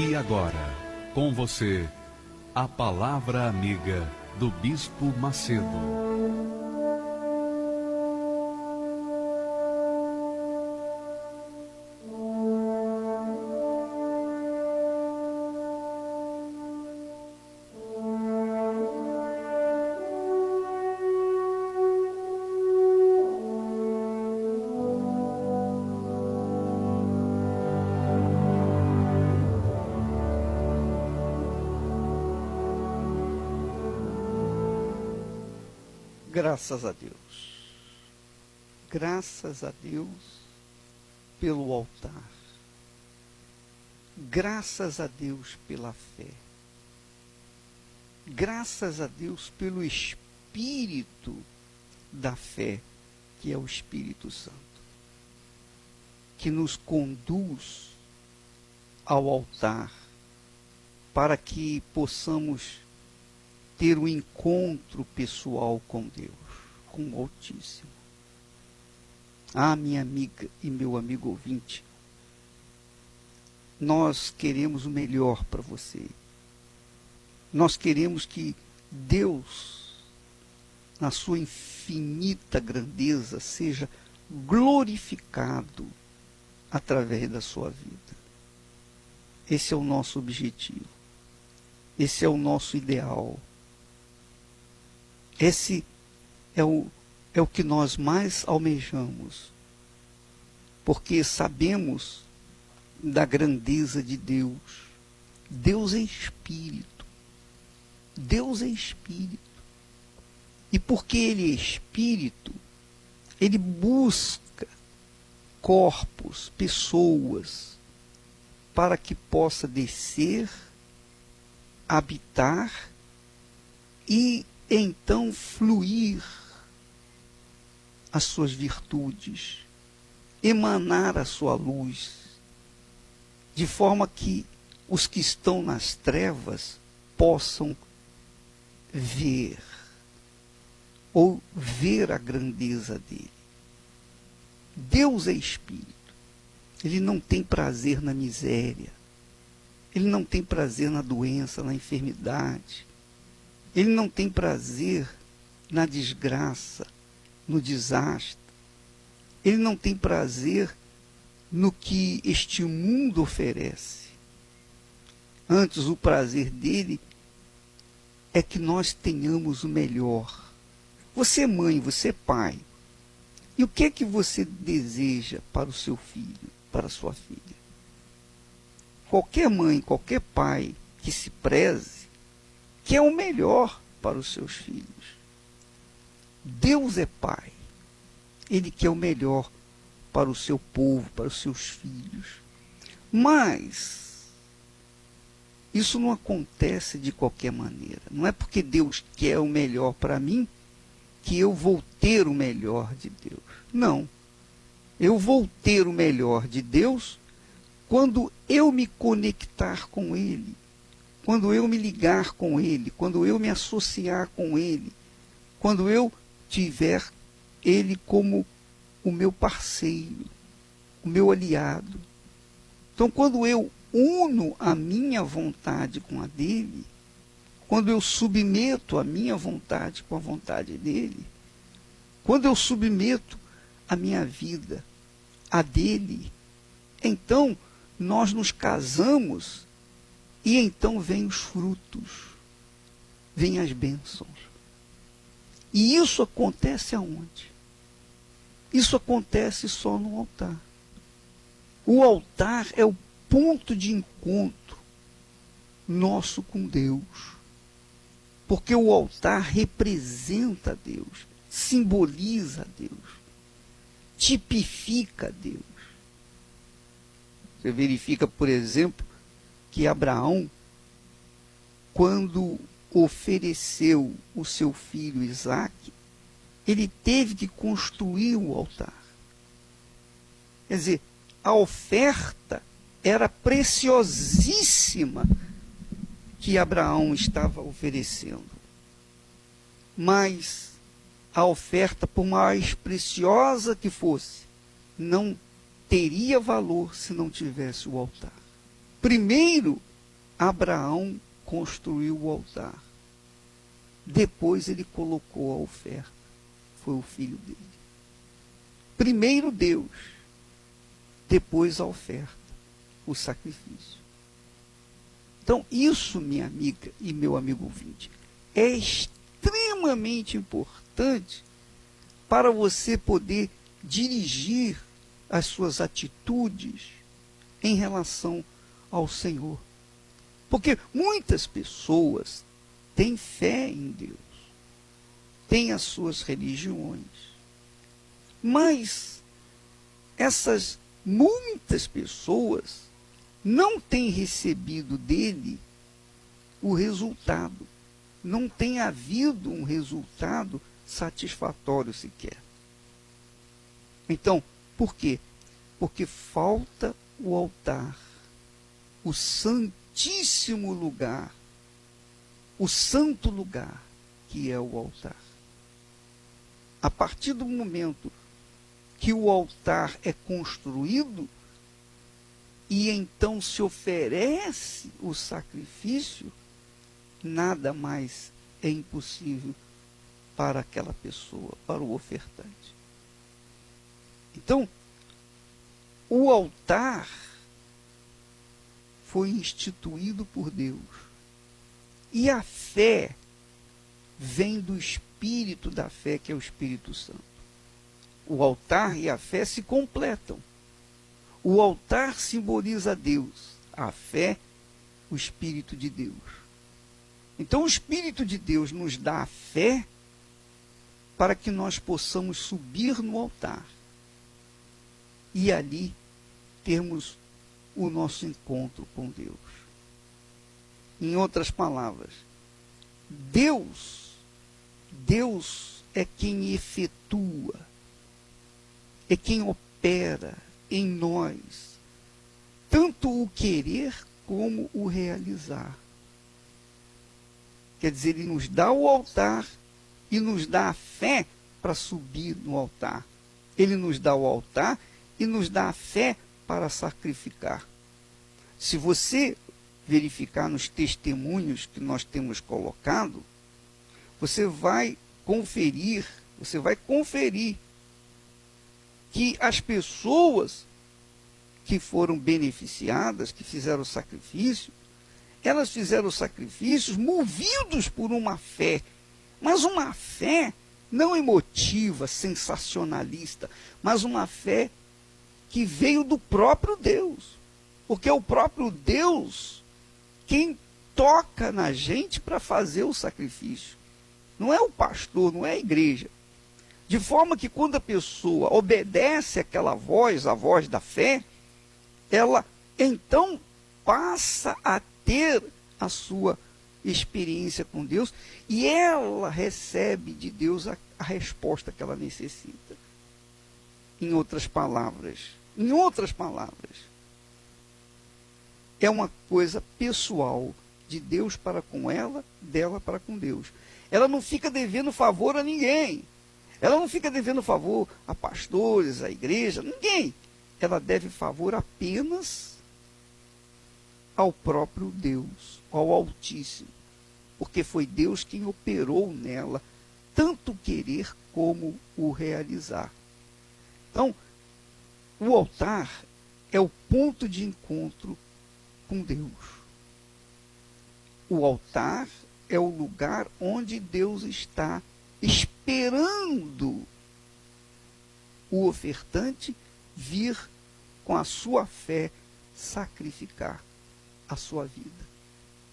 E agora, com você, a Palavra Amiga do Bispo Macedo. Graças a Deus. Graças a Deus pelo altar. Graças a Deus pela fé. Graças a Deus pelo Espírito da fé, que é o Espírito Santo, que nos conduz ao altar para que possamos ter um encontro pessoal com Deus, com o Altíssimo. Ah, minha amiga e meu amigo ouvinte, nós queremos o melhor para você. Nós queremos que Deus, na sua infinita grandeza, seja glorificado através da sua vida. Esse é o nosso objetivo. Esse é o nosso ideal. Esse é o que nós mais almejamos, porque sabemos da grandeza de Deus. Deus é Espírito. Deus é Espírito. E porque Ele é Espírito, Ele busca corpos, pessoas, para que possa descer, habitar e então fluir as suas virtudes, emanar a sua luz, de forma que os que estão nas trevas possam ver, ou ver a grandeza dele. Deus é Espírito. Ele não tem prazer na miséria. Ele não tem prazer na doença, na enfermidade. Ele não tem prazer na desgraça, no desastre. Ele não tem prazer no que este mundo oferece. Antes, o prazer dele é que nós tenhamos o melhor. Você é mãe, você é pai. E o que é que você deseja para o seu filho, para a sua filha? Qualquer mãe, qualquer pai que se preze, quer o melhor para os seus filhos. Deus é Pai. Ele quer o melhor para o seu povo, para os seus filhos. Mas isso não acontece de qualquer maneira. Não é porque Deus quer o melhor para mim que eu vou ter o melhor de Deus. Não. Eu vou ter o melhor de Deus quando eu me conectar com Ele. Quando eu me ligar com Ele, quando eu me associar com Ele, quando eu tiver Ele como o meu parceiro, o meu aliado. Então, quando eu uno a minha vontade com a dele, quando eu submeto a minha vontade com a vontade dele, quando eu submeto a minha vida a dele, então nós nos casamos. E então vêm os frutos, vêm as bênçãos. E isso acontece aonde? Isso acontece só no altar. O altar é o ponto de encontro nosso com Deus. Porque o altar representa Deus, simboliza Deus, tipifica Deus. Você verifica, por exemplo, que Abraão, quando ofereceu o seu filho Isaque, ele teve que construir o altar. Quer dizer, a oferta era preciosíssima que Abraão estava oferecendo. Mas a oferta, por mais preciosa que fosse, não teria valor se não tivesse o altar. Primeiro, Abraão construiu o altar. Depois ele colocou a oferta. Foi o filho dele. Primeiro Deus, depois a oferta, o sacrifício. Então, isso, minha amiga e meu amigo ouvinte, é extremamente importante para você poder dirigir as suas atitudes em relação ao Senhor. Porque muitas pessoas têm fé em Deus, têm as suas religiões, mas essas muitas pessoas não têm recebido dele o resultado. Não tem havido um resultado satisfatório sequer. Então, por quê? Porque falta o altar, o santíssimo lugar, o santo lugar que é o altar. A partir do momento que o altar é construído e então se oferece o sacrifício, nada mais é impossível para aquela pessoa, para o ofertante. Então, o altar foi instituído por Deus. E a fé vem do espírito da fé, que é o Espírito Santo. O altar e a fé se completam. O altar simboliza Deus, a fé, o Espírito de Deus. Então o Espírito de Deus nos dá a fé para que nós possamos subir no altar e ali termos o nosso encontro com Deus. Em outras palavras, Deus é quem efetua, é quem opera em nós, tanto o querer como o realizar. Quer dizer, ele nos dá o altar e nos dá a fé para subir no altar. Ele nos dá o altar e nos dá a fé para sacrificar. Se você verificar nos testemunhos que nós temos colocado, você vai conferir que as pessoas que foram beneficiadas, que fizeram o sacrifício, elas fizeram sacrifícios movidos por uma fé, mas uma fé não emotiva, sensacionalista, mas uma fé que veio do próprio Deus. Porque é o próprio Deus quem toca na gente para fazer o sacrifício. Não é o pastor, não é a igreja. De forma que quando a pessoa obedece àquela voz, a voz da fé, ela então passa a ter a sua experiência com Deus e ela recebe de Deus a resposta que ela necessita. Em outras palavras, é uma coisa pessoal de Deus para com ela, dela para com Deus. Ela não fica devendo favor a ninguém. Ela não fica devendo favor a pastores, a igreja, ninguém. Ela deve favor apenas ao próprio Deus, ao Altíssimo. Porque foi Deus quem operou nela, tanto o querer como o realizar. Então, o altar é o ponto de encontro com Deus. O altar é o lugar onde Deus está esperando o ofertante vir com a sua fé sacrificar a sua vida.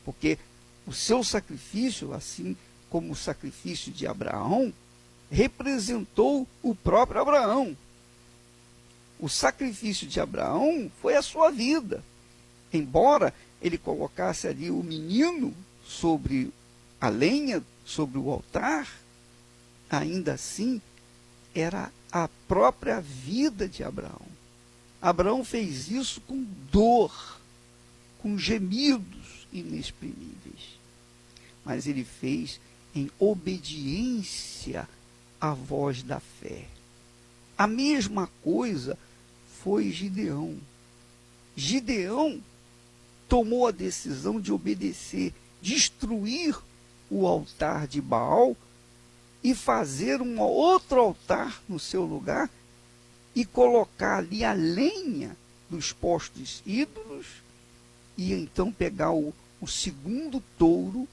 Porque o seu sacrifício, assim como o sacrifício de Abraão, representou o próprio Abraão. O sacrifício de Abraão foi a sua vida. Embora ele colocasse ali o menino sobre a lenha, sobre o altar, ainda assim era a própria vida de Abraão. Abraão fez isso com dor, com gemidos inexprimíveis. Mas ele fez em obediência à voz da fé. A mesma coisa foi Gideão. Gideão tomou a decisão de obedecer, destruir o altar de Baal e fazer um outro altar no seu lugar e colocar ali a lenha dos postos ídolos e então pegar o segundo touro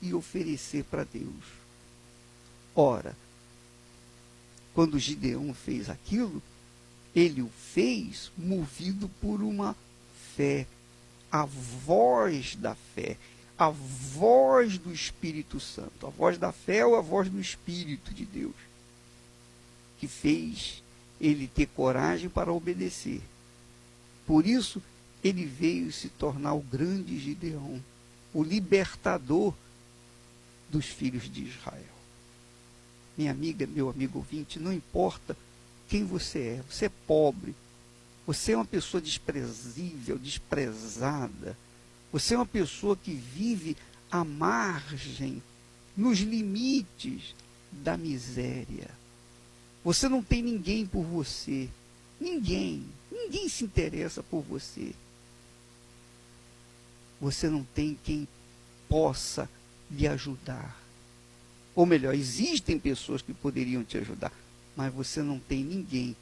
e oferecer para Deus. Ora, quando Gideão fez aquilo, ele o fez movido por uma fé, a voz da fé, a voz do Espírito Santo. A voz da fé ou a voz do Espírito de Deus, que fez ele ter coragem para obedecer. Por isso, ele veio se tornar o grande Gideão, o libertador dos filhos de Israel. Minha amiga, meu amigo ouvinte, não importa quem você é pobre, você é uma pessoa desprezível, desprezada, você é uma pessoa que vive à margem, nos limites da miséria. Você não tem ninguém por você, ninguém se interessa por você. Você não tem quem possa lhe ajudar. Ou melhor, existem pessoas que poderiam te ajudar, mas você não tem ninguém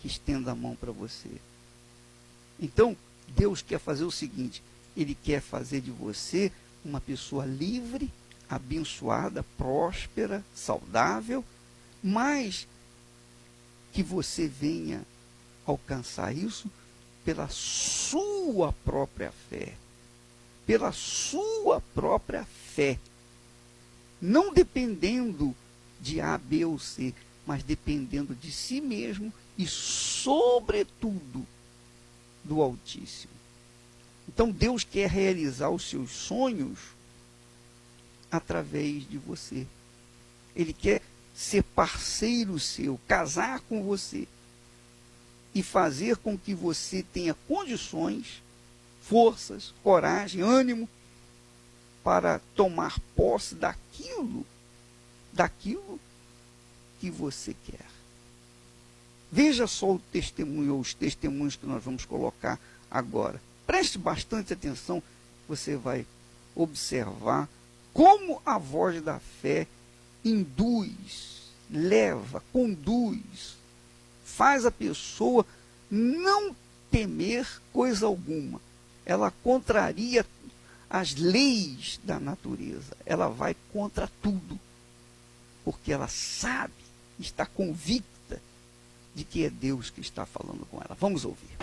que estenda a mão para você. Então, Deus quer fazer o seguinte, Ele quer fazer de você uma pessoa livre, abençoada, próspera, saudável, mas que você venha alcançar isso pela sua própria fé. Pela sua própria fé. Não dependendo de A, B ou C, mas dependendo de si mesmo e, sobretudo, do Altíssimo. Então, Deus quer realizar os seus sonhos através de você. Ele quer ser parceiro seu, casar com você e fazer com que você tenha condições, forças, coragem, ânimo para tomar posse daquilo que você quer. Veja só o testemunho ou os testemunhos que nós vamos colocar agora. Preste bastante atenção, você vai observar como a voz da fé induz, leva, conduz, faz a pessoa não temer coisa alguma. Ela contraria as leis da natureza. Ela vai contra tudo. Porque ela sabe, está convicta de que é Deus que está falando com ela. Vamos ouvir.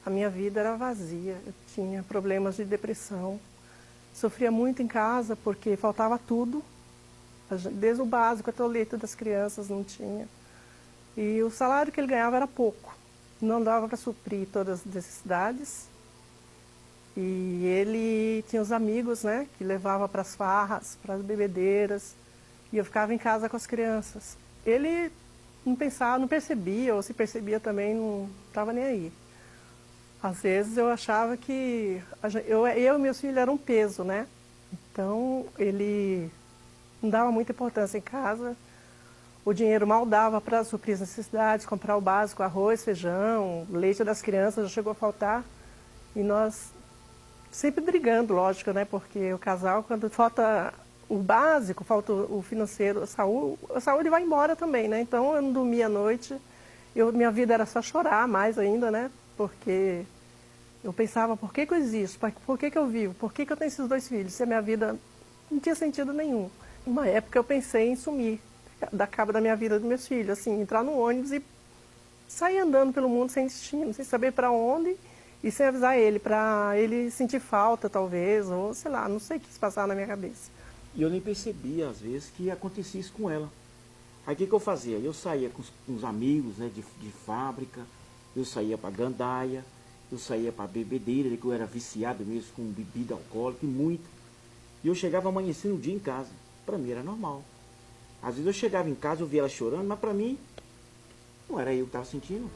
A minha vida era vazia, eu tinha problemas de depressão, sofria muito em casa porque faltava tudo, desde o básico até o leito das crianças não tinha. E o salário que ele ganhava era pouco, não dava para suprir todas as necessidades. E ele tinha os amigos, né, que levava para as farras, para as bebedeiras, e eu ficava em casa com as crianças. Ele não pensava, não percebia, ou se percebia também, não estava nem aí. Às vezes eu achava que eu e meus filhos eram um peso, né? Então ele não dava muita importância em casa. O dinheiro mal dava para suprir as necessidades, comprar o básico, arroz, feijão, leite das crianças já chegou a faltar. E nós sempre brigando, lógico, né? Porque o casal, quando falta o básico, falta o financeiro, a saúde vai embora também, né? Então eu não dormia à noite, minha vida era só chorar mais ainda, né? Porque eu pensava, por que eu existo? Por que eu vivo? Por que eu tenho esses dois filhos? Se a minha vida não tinha sentido nenhum. Uma época eu pensei em sumir, dar cabo da minha vida dos meus filhos, assim, entrar no ônibus e sair andando pelo mundo sem destino, sem saber para onde e sem avisar ele, para ele sentir falta talvez, ou sei lá, não sei o que se passava na minha cabeça. E eu nem percebia, às vezes, que acontecia isso com ela. Aí o que eu fazia? Eu saía com os amigos, né, de fábrica, eu saía para gandaia, eu saía para bebedeira, que eu era viciado mesmo com bebida alcoólica e muito. E eu chegava amanhecendo o dia em casa. Para mim era normal. Às vezes eu chegava em casa, eu via ela chorando, mas para mim não era eu que estava sentindo.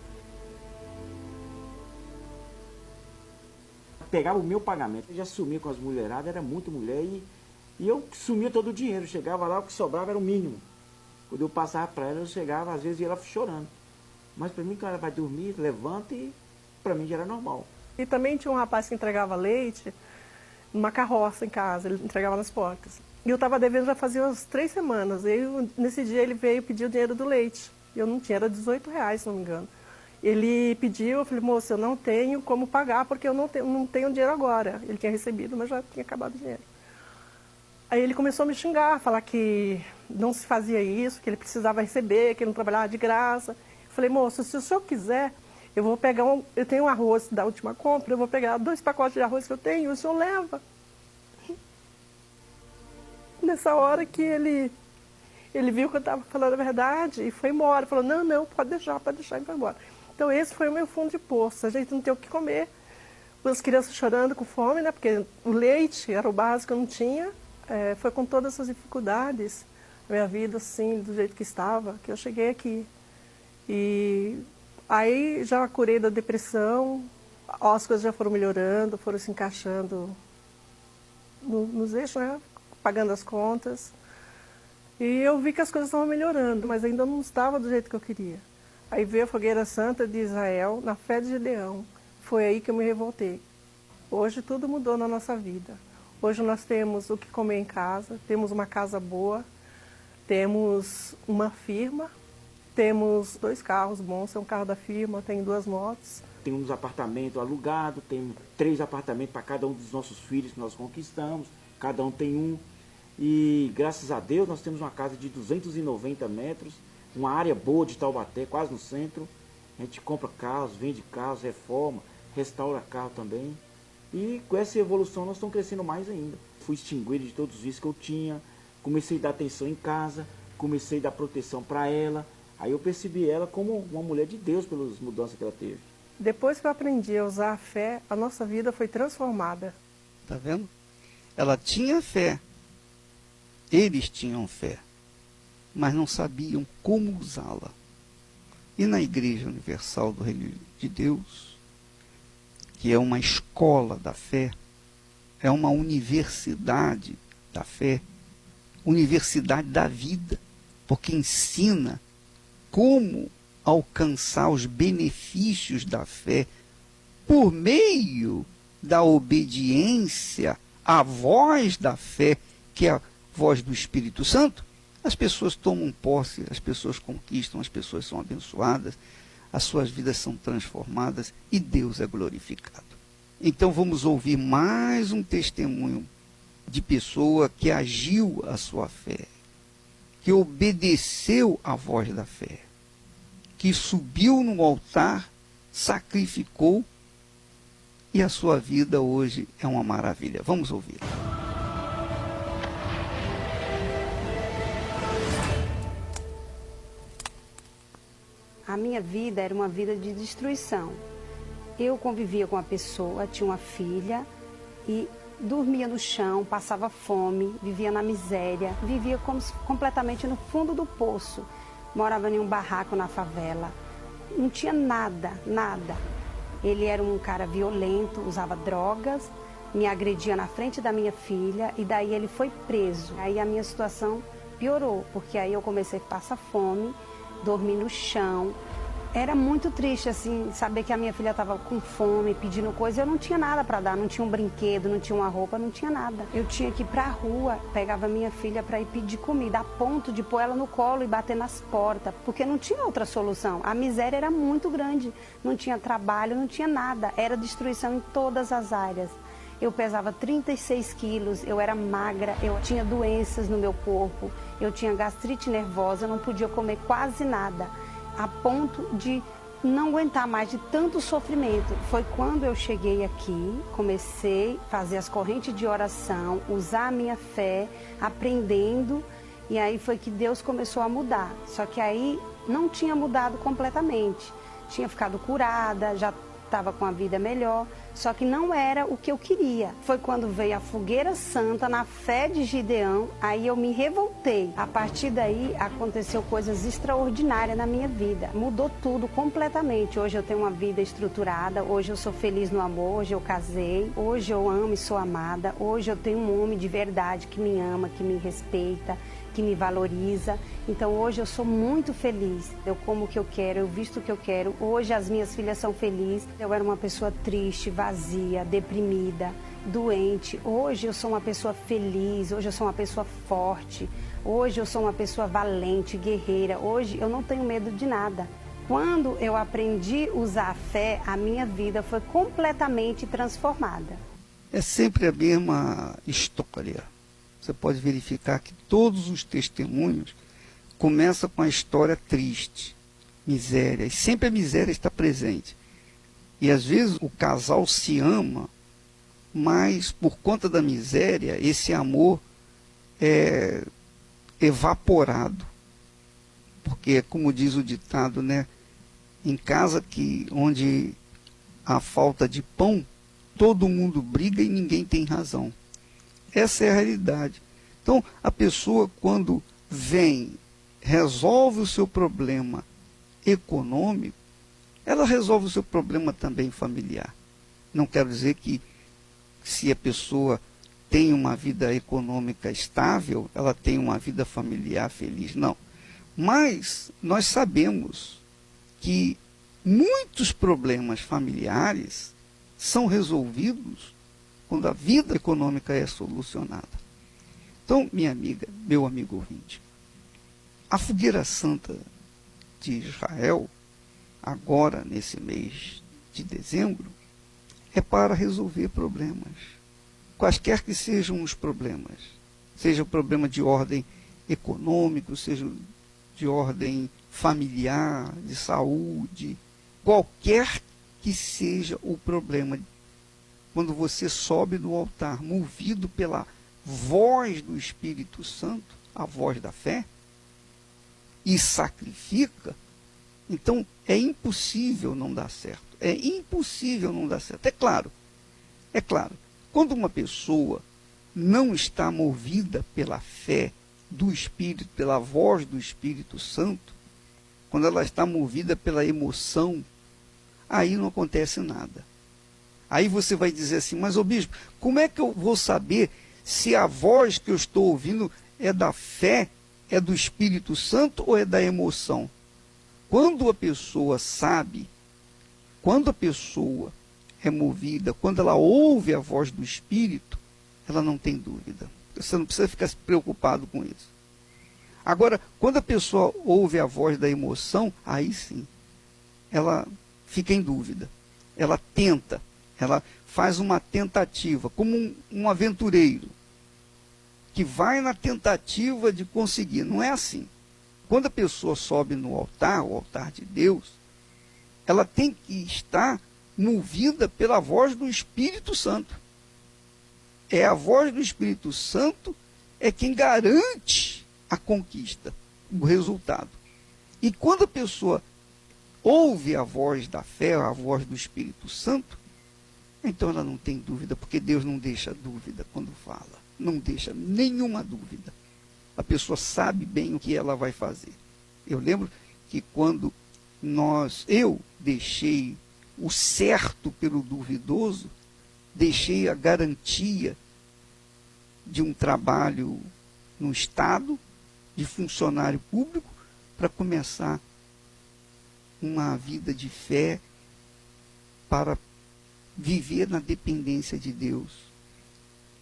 Pegava o meu pagamento, eu já sumia com as mulheradas, era muita mulher e eu sumia todo o dinheiro. Chegava lá, o que sobrava era o mínimo. Quando eu passava para ela, eu chegava, às vezes, e ela chorando. Mas para mim, quando ela vai dormir, levanta e para mim já era normal. E também tinha um rapaz que entregava leite numa carroça em casa, ele entregava nas portas. E eu estava devendo já fazia umas 3 semanas. Nesse dia ele veio pedir o dinheiro do leite. Eu não tinha, era R$18, se não me engano. Ele pediu, eu falei, moça, eu não tenho como pagar porque eu não tenho dinheiro agora. Ele tinha recebido, mas já tinha acabado o dinheiro. Aí ele começou a me xingar, falar que não se fazia isso, que ele precisava receber, que ele não trabalhava de graça. Eu falei, moço, se o senhor quiser, eu vou pegar eu tenho um arroz da última compra, eu vou pegar 2 pacotes de arroz que eu tenho, o senhor leva. Nessa hora que ele viu que eu estava falando a verdade e foi embora. Falou, não, pode deixar e foi embora. Então esse foi o meu fundo de poço. A gente não tem o que comer. As crianças chorando com fome, né? Porque o leite era o básico, eu não tinha. Foi com todas essas dificuldades, a minha vida assim, do jeito que estava, que eu cheguei aqui. E aí já curei da depressão, as coisas já foram melhorando, foram se encaixando nos eixos, né? Pagando as contas. E eu vi que as coisas estavam melhorando, mas ainda não estava do jeito que eu queria. Aí veio a Fogueira Santa de Israel, na fé de Gideão. Foi aí que eu me revoltei. Hoje tudo mudou na nossa vida. Hoje nós temos o que comer em casa, temos uma casa boa, temos uma firma, temos 2 carros bons, tem um carro da firma, tem 2 motos. Temos apartamento alugado, temos 3 apartamentos para cada um dos nossos filhos que nós conquistamos, cada um tem um. E graças a Deus nós temos uma casa de 290 metros, uma área boa de Taubaté, quase no centro. A gente compra carros, vende carros, reforma, restaura carro também. E com essa evolução nós estamos crescendo mais ainda. Fui extinguido de todos os vícios que eu tinha, comecei a dar atenção em casa, comecei a dar proteção para ela. Aí eu percebi ela como uma mulher de Deus pelas mudanças que ela teve. Depois que eu aprendi a usar a fé, a nossa vida foi transformada. Tá vendo? Ela tinha fé. Eles tinham fé, mas não sabiam como usá-la. E na Igreja Universal do Reino de Deus, que é uma escola da fé, é uma universidade da fé, universidade da vida, porque ensina como alcançar os benefícios da fé por meio da obediência à voz da fé, que é a voz do Espírito Santo. As pessoas tomam posse, as pessoas conquistam, as pessoas são abençoadas, as suas vidas são transformadas e Deus é glorificado. Então vamos ouvir mais um testemunho de pessoa que agiu a sua fé, que obedeceu à voz da fé, que subiu no altar, sacrificou e a sua vida hoje é uma maravilha. Vamos ouvir. A minha vida era uma vida de destruição. Eu convivia com uma pessoa, tinha uma filha e dormia no chão, passava fome, vivia na miséria, vivia completamente no fundo do poço. Morava em um barraco na favela. Não tinha nada, nada. Ele era um cara violento, usava drogas, me agredia na frente da minha filha e daí ele foi preso. Aí a minha situação piorou, porque aí eu comecei a passar fome, dormir no chão. Era muito triste, assim, saber que a minha filha estava com fome, pedindo coisa. Eu não tinha nada para dar, não tinha um brinquedo, não tinha uma roupa, não tinha nada. Eu tinha que ir para a rua, pegava minha filha para ir pedir comida, a ponto de pôr ela no colo e bater nas portas, porque não tinha outra solução. A miséria era muito grande, não tinha trabalho, não tinha nada. Era destruição em todas as áreas. Eu pesava 36 quilos, eu era magra, eu tinha doenças no meu corpo, eu tinha gastrite nervosa, eu não podia comer quase nada, a ponto de não aguentar mais de tanto sofrimento. Foi quando eu cheguei aqui, comecei a fazer as correntes de oração, usar a minha fé, aprendendo, e aí foi que Deus começou a mudar. Só que aí não tinha mudado completamente, tinha ficado curada, já estava com a vida melhor, só que não era o que eu queria. Foi quando veio a Fogueira Santa, na fé de Gideão, aí eu me revoltei. A partir daí, aconteceu coisas extraordinárias na minha vida. Mudou tudo completamente. Hoje eu tenho uma vida estruturada, hoje eu sou feliz no amor, hoje eu casei, hoje eu amo e sou amada, hoje eu tenho um homem de verdade que me ama, que me respeita. que me valoriza. Então hoje eu sou muito feliz. Eu como o que eu quero, eu visto o que eu quero. Hoje as minhas filhas são felizes. Eu era uma pessoa triste, vazia, deprimida, doente. Hoje eu sou uma pessoa feliz, hoje eu sou uma pessoa forte. Hoje eu sou uma pessoa valente, guerreira. Hoje eu não tenho medo de nada. Quando eu aprendi a usar a fé, a minha vida foi completamente transformada. É sempre a mesma história. Você pode verificar que todos os testemunhos começam com a história triste, miséria, e sempre a miséria está presente. E às vezes o casal se ama, mas por conta da miséria, esse amor é evaporado. Porque, como diz o ditado, né? Em casa onde há falta de pão, todo mundo briga e ninguém tem razão. Essa é a realidade. Então, a pessoa, quando vem, resolve o seu problema econômico, ela resolve o seu problema também familiar. Não quero dizer que, se a pessoa tem uma vida econômica estável, ela tem uma vida familiar feliz. Não. Mas nós sabemos que muitos problemas familiares são resolvidos quando a vida econômica é solucionada. Então, minha amiga, meu amigo ouvinte, a Fogueira Santa de Israel, agora nesse mês de dezembro, é para resolver problemas, quaisquer que sejam os problemas, seja o problema de ordem econômico, seja de ordem familiar, de saúde, qualquer que seja o problema. Quando você sobe no altar, movido pela voz do Espírito Santo, a voz da fé, e sacrifica, então é impossível não dar certo. É impossível não dar certo. É claro, quando uma pessoa não está movida pela fé do Espírito, pela voz do Espírito Santo, quando ela está movida pela emoção, aí não acontece nada. Aí você vai dizer assim, mas ô bispo, como é que eu vou saber se a voz que eu estou ouvindo é da fé, é do Espírito Santo ou é da emoção? Quando a pessoa sabe, quando a pessoa é movida, quando ela ouve a voz do Espírito, ela não tem dúvida. Você não precisa ficar preocupado com isso. Agora, quando a pessoa ouve a voz da emoção, aí sim, ela fica em dúvida. Ela tenta, ela faz uma tentativa, como um aventureiro, que vai na tentativa de conseguir. Não é assim. Quando a pessoa sobe no altar, o altar de Deus, ela tem que estar movida pela voz do Espírito Santo. É a voz do Espírito Santo é quem garante a conquista, o resultado. E quando a pessoa ouve a voz da fé, a voz do Espírito Santo, então ela não tem dúvida, porque Deus não deixa dúvida quando fala. Não deixa nenhuma dúvida. A pessoa sabe bem o que ela vai fazer. Eu lembro que quando eu deixei o certo pelo duvidoso, deixei a garantia de um trabalho no Estado, de funcionário público, para começar uma vida de fé, para viver na dependência de Deus.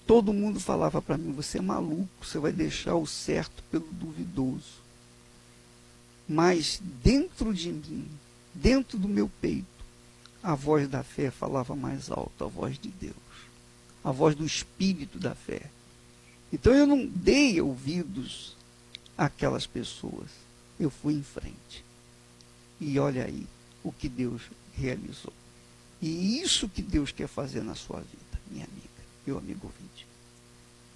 Todo mundo falava para mim, você é maluco, você vai deixar o certo pelo duvidoso. Mas dentro de mim, dentro do meu peito, a voz da fé falava mais alto, a voz de Deus, a voz do Espírito da fé. Então eu não dei ouvidos àquelas pessoas, eu fui em frente. E olha aí o que Deus realizou. E isso que Deus quer fazer na sua vida, minha amiga, meu amigo ouvinte.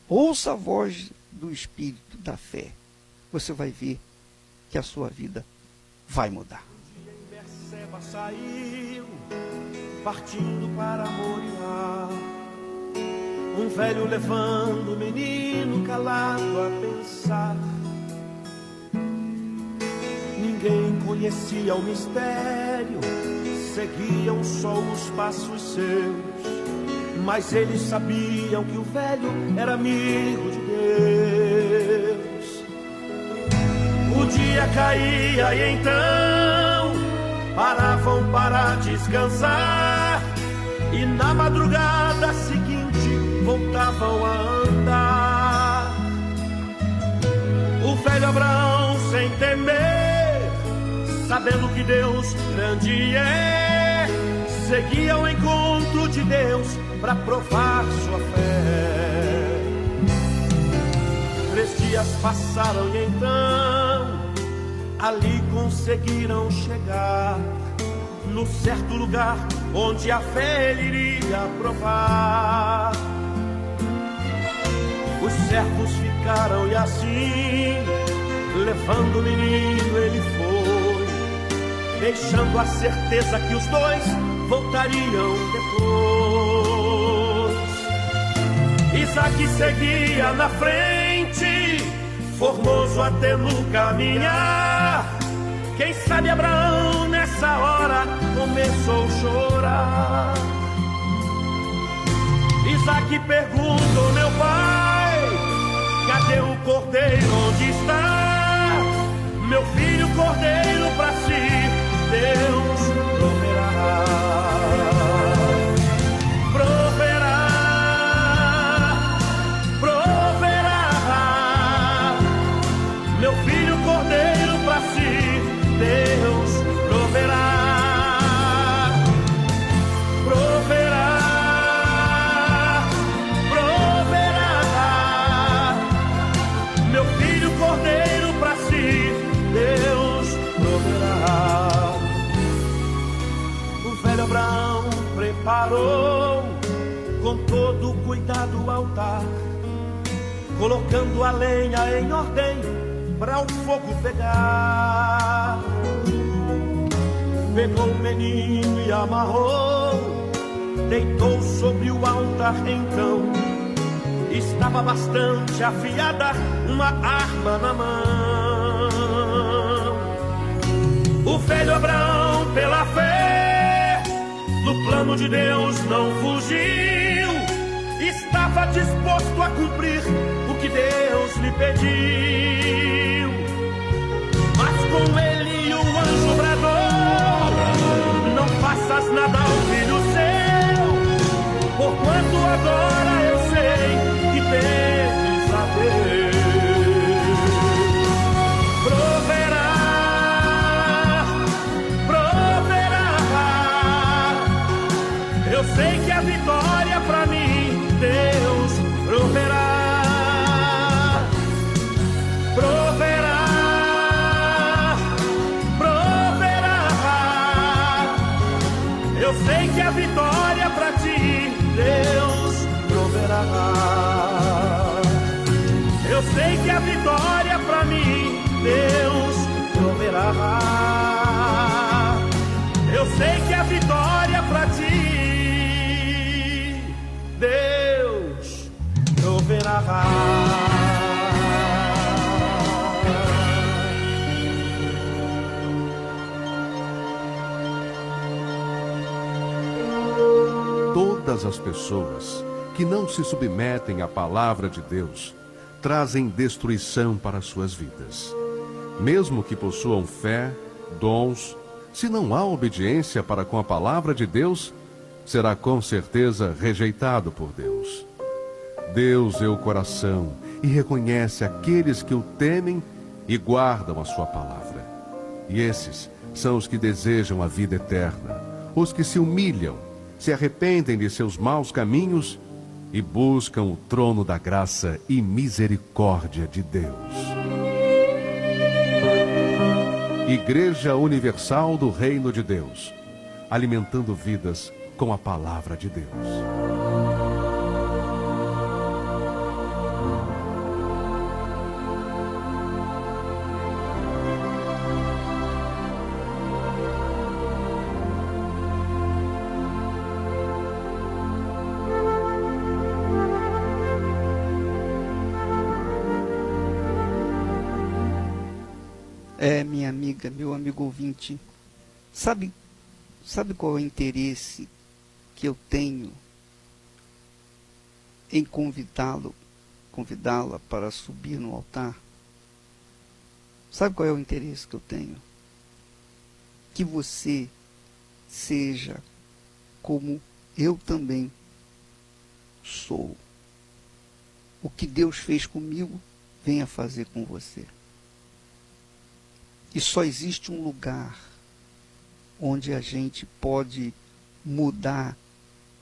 Ouça a voz do Espírito da fé, você vai ver que a sua vida vai mudar. Berseba saiu, partindo para Moriá. Um velho levando o menino calado a pensar. Ninguém conhecia o mistério, seguiam só os passos seus. Mas eles sabiam que o velho era amigo de Deus. dia caía e então paravam para descansar, e na madrugada seguinte voltavam a andar. O velho Abraão, sem temer, sabendo que Deus grande é, seguia ao encontro de Deus para provar sua fé. 3 dias passaram e então ali conseguiram chegar no certo lugar onde a fé ele iria provar. Os servos ficaram e assim, levando o menino ele foi, deixando a certeza que os dois voltariam depois. Isaque seguia na frente, formoso até no caminhar. Quem sabe Abraão nessa hora começou a chorar. Isaque perguntou: meu pai, cadê o cordeiro, onde está? Meu filho, cordeiro pra si, Deus proverá. Proverá, proverá. Meu filho, cordeiro pra si, Deus proverá. Proverá, proverá. Meu filho, cordeiro pra si, Deus proverá. O velho Abraão preparou com todo cuidado o altar, colocando a lenha em ordem para o fogo pegar. Pegou o menino e amarrou, deitou sobre o altar então. Estava bastante afiada uma arma na mão. O velho Abraão, pela fé, do plano de Deus não fugiu. Estava disposto a cumprir o que Deus lhe pediu. Mas com ele o anjo bradou: não faças nada ao filho seu, porquanto agora eu sei que temes a Deus. Proverá, proverá. Eu sei que a vitória pra mim Deus proverá. Proverá, proverá. Eu sei que a vitória pra ti Deus proverá. Eu sei que a vitória pra mim Deus proverá. Eu sei que a vitória pra ti Deus proverá. Todas as pessoas que não se submetem à palavra de Deus trazem destruição para suas vidas. Mesmo que possuam fé, dons, se não há obediência para com a palavra de Deus, será com certeza rejeitado por Deus. Deus vê o coração e reconhece aqueles que o temem e guardam a sua palavra. E esses são os que desejam a vida eterna, os que se humilham, se arrependem de seus maus caminhos e buscam o trono da graça e misericórdia de Deus. Igreja Universal do Reino de Deus, alimentando vidas com a palavra de Deus. Minha amiga, meu amigo ouvinte, sabe qual é o interesse que eu tenho em convidá-la para subir no altar? Sabe qual é o interesse que eu tenho? Que você seja como eu também sou. O que Deus fez comigo, venha fazer com você. E só existe um lugar onde a gente pode mudar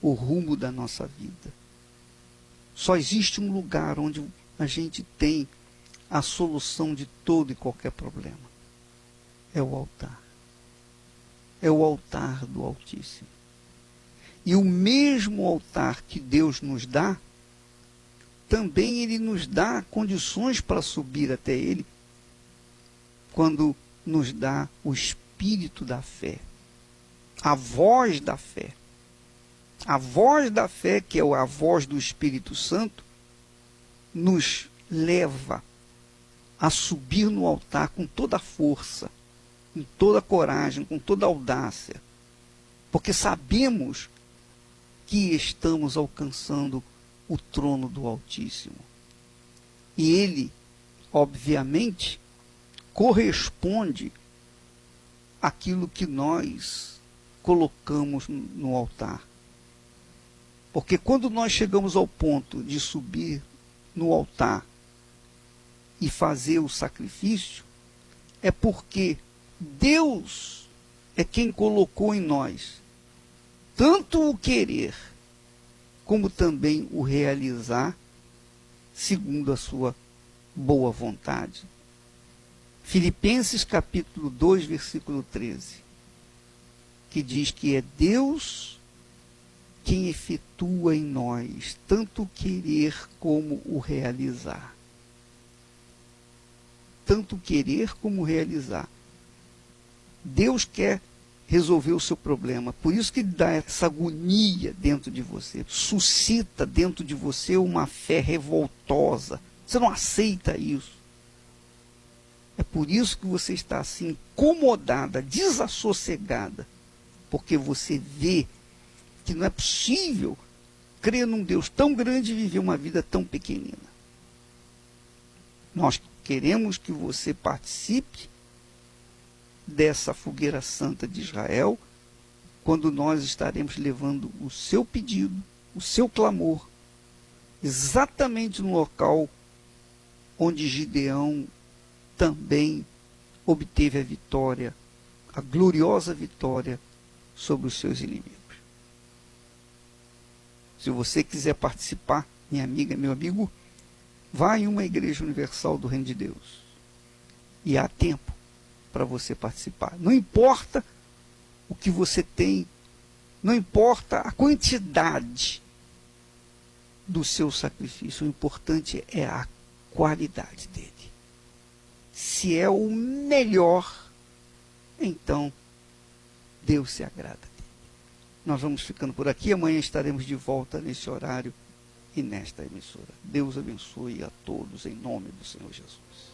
o rumo da nossa vida. Só existe um lugar onde a gente tem a solução de todo e qualquer problema. É o altar. É o altar do Altíssimo. E o mesmo altar que Deus nos dá, também Ele nos dá condições para subir até Ele, quando nos dá o Espírito da fé, a voz da fé. A voz da fé, que é a voz do Espírito Santo, nos leva a subir no altar com toda a força, com toda a coragem, com toda a audácia, porque sabemos que estamos alcançando o trono do Altíssimo. E Ele, obviamente, corresponde àquilo que nós colocamos no altar. Porque quando nós chegamos ao ponto de subir no altar e fazer o sacrifício, é porque Deus é quem colocou em nós tanto o querer como também o realizar segundo a sua boa vontade. Filipenses capítulo 2, versículo 13, que diz que é Deus quem efetua em nós tanto o querer como o realizar. Tanto querer como realizar. Deus quer resolver o seu problema. Por isso que dá essa agonia dentro de você. Suscita dentro de você uma fé revoltosa. Você não aceita isso. É por isso que você está assim, incomodada, desassossegada. Porque você vê que não é possível crer num Deus tão grande e viver uma vida tão pequenina. Nós queremos que você participe dessa fogueira santa de Israel, quando nós estaremos levando o seu pedido, o seu clamor, exatamente no local onde Gideão também obteve a vitória, a gloriosa vitória sobre os seus inimigos. Se você quiser participar, minha amiga, meu amigo, vá em uma igreja universal do Reino de Deus. E há tempo para você participar. Não importa o que você tem, não importa a quantidade do seu sacrifício, o importante é a qualidade dele. Se é o melhor, então Deus se agrada dele. Nós vamos ficando por aqui, amanhã estaremos de volta nesse horário e nesta emissora. Deus abençoe a todos em nome do Senhor Jesus.